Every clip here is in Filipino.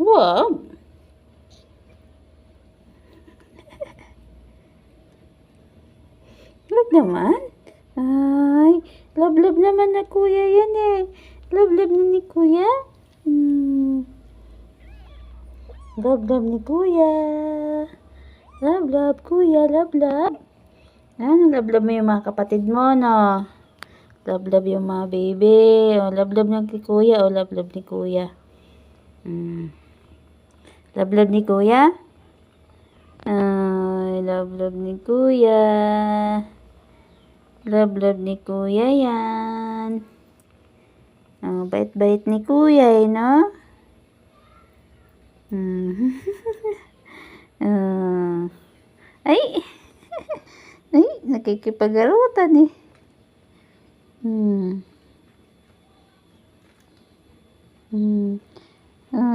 Wag. Wag naman. Ay, love-love naman na kuya yan eh. Love-love na ni kuya. Love-love ni kuya. Love-love, kuya, love-love. Ano, love-love mo yung mga kapatid mo, no? Love-love yung mga baby. O, love-love ng kay kuya. O, love-love ni kuya. Love-love ni kuya. Ay, love-love ni kuya. Love-love ni kuya yan. Oh, bait-bait ni kuya eh, no? Ay! Ay, nakikipag-arutan eh.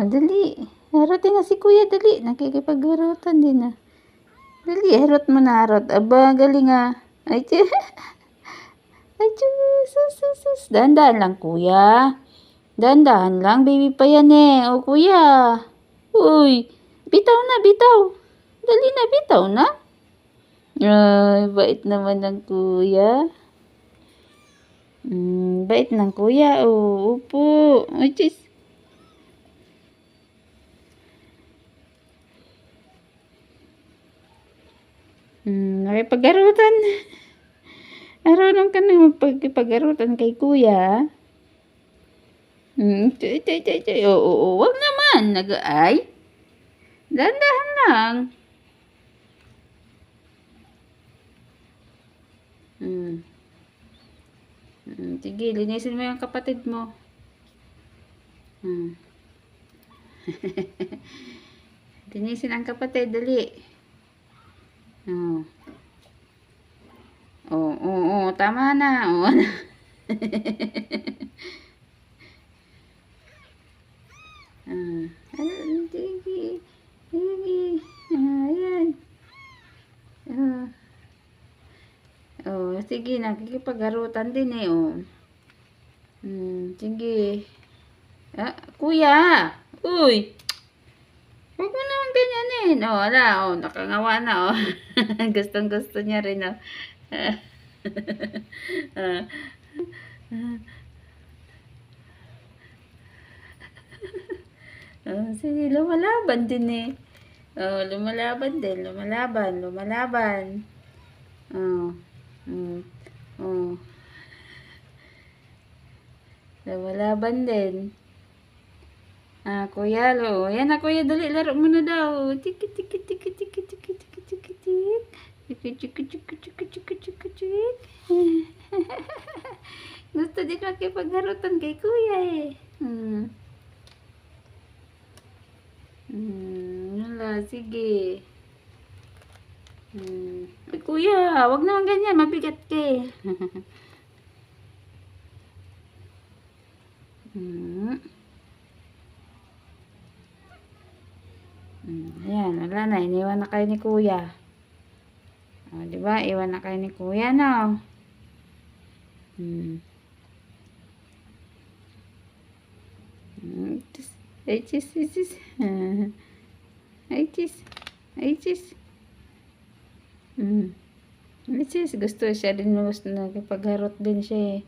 Dali. Harutin na si kuya, dali. Nakikipag-arutan din ah. Dali, harot mo na harot. Aba, galing ah. Ay, ay, sus. Dahan-dahan lang, kuya. Dahan-dahan lang, baby pa yan eh. O, kuya. Uy, bitaw na, bitaw. Dali na, bitaw na. Ay, bait naman ng kuya. Bait ng kuya. O, upo. Ay, sis. Nakipag-arutan. Marunong ka na magpag-arutan kay kuya. Oo, wag naman. Ay. Dahan-dahan lang. Sige, linisin mo yung kapatid mo. Linisin ang kapatid, dali. Oo, tama na. Oo. Sige. Ayan. Sige, nakikipag-arutan din eh. Sige. Kuya. Uy. Huwag mo naman ganyan eh. Wala. Nakangawa na. Gustong-gusto niya rin. Sige, lumalaban din eh. Lumalaban din. Lumalaban. Lumalaban din. Kuya, yan na kuya, dali, laro mo na daw. Tiki. Gusto din makipagharutan kay kuya eh. Wala, sige. Kuya, wag naman ganyan, mabigat ka eh. Ayan, wala na. Iniwan na kayo ni kuya. Diba? Iwan na kayo ni kuya, no? Ay, sis. Ay, sis. Gusto siya din. Gusto nakipagharot din siya eh.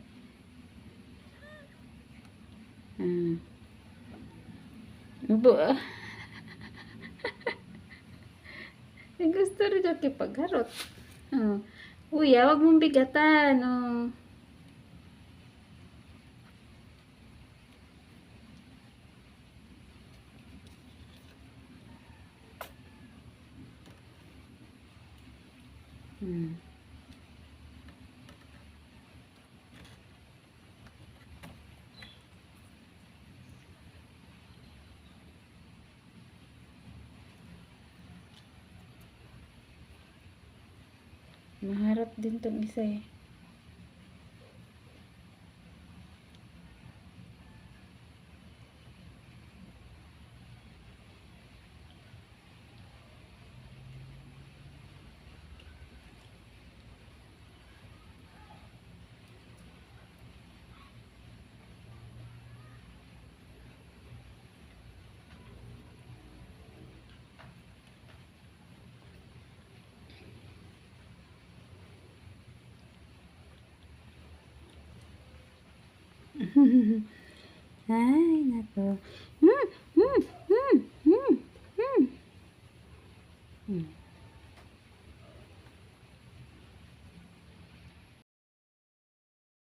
Gusto rin nakipagharot. Kuya, wag mong bigatan. Maharap din tong isa eh. Ay, nako.